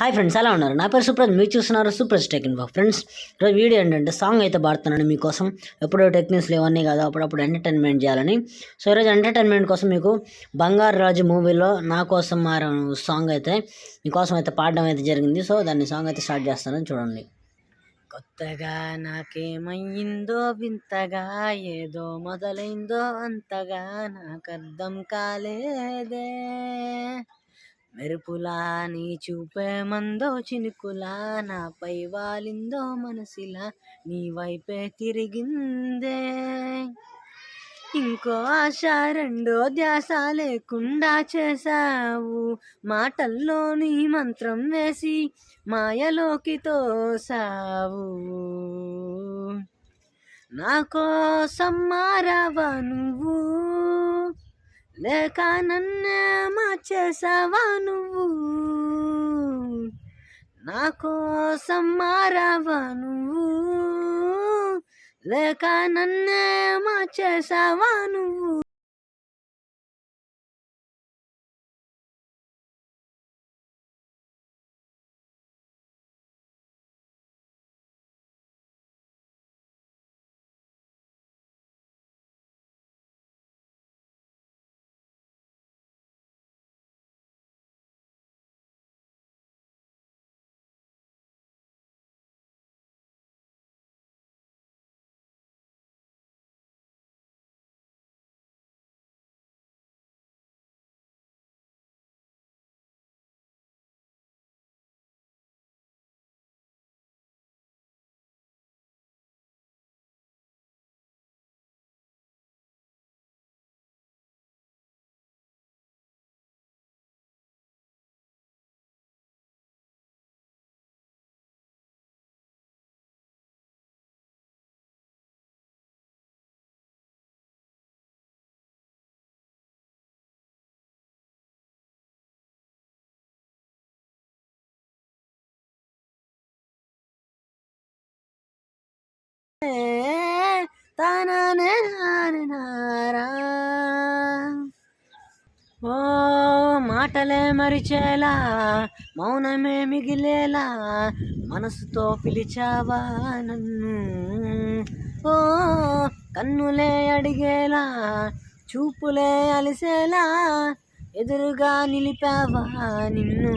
Hi friends, ఎలా ఉన్నారు? నా పేరు సుప్రజ్, మీరు చూస్తున్నారు సుప్రజ్ టెక్ ఇన్ఫో. ఫ్రెండ్స్, ఈరోజు వీడియో ఏంటంటే సాంగ్ అయితే పాడుతున్నాను మీకోసం. ఎప్పుడో టెక్నిక్స్లు ఇవన్నీ కాదు, అప్పుడప్పుడు ఎంటర్టైన్మెంట్ చేయాలని. సో ఈరోజు ఎంటర్టైన్మెంట్ కోసం మీకు బంగారు రాజు మూవీలో నా కోసం మారాను సాంగ్ అయితే మీకోసం అయితే పాడడం అయితే జరిగింది. సో దాన్ని సాంగ్ అయితే స్టార్ట్ చేస్తానని చూడండి. కొత్తగా నాకేమయ్యిందో వింతగా, ఏదో మొదలైందో అంతగా నాకర్థం కాలేదే. మెరుపులా నీ చూపే మందో చినుకులా, నాపై వాలిందో మనసిలా నీ వైపే తిరిగిందే. ఇంకో ఆశ రెండో ధ్యాస లేకుండా చేశావు, మాటల్లో నీ మంత్రం వేసి మాయలోకి తోసావు. నా కోసం మారావా నువ్వు, లేక నన్నే మార్చేసావా నువ్వు? నా కోసం మారావా నువ్వు, లేక నన్నే మార్చేసావా నువ్వు? ఓ మాటలే మరిచేలా, మౌనమే మిగిలేలా, మనసుతో పిలిచావా నన్ను. ఓ కన్నులే అడిగేలా, చూపులే అలిసేలా, ఎదురుగా నిలిపావా నిన్ను.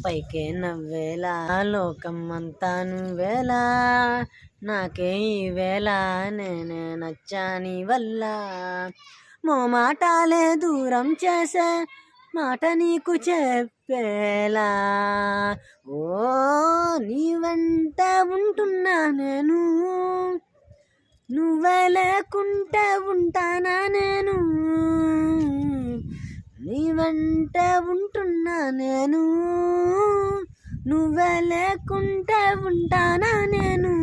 పైకే నవ్వేలా, లోకం అంతా నువ్వేలా, నాకే ఈ వేళ నేనే నచ్చాని వల్ల. మాటలే దూరం చేసే మాట నీకు చెప్పేలా, ఓ నీ వెంట ఉంటున్నా నేను, నువ్వే లేకుంటే ఉంటానా నేను. నీ వెంట ఉంటున్నా నేను, నువ్వే లేకుంటే ఉంటానా నేను.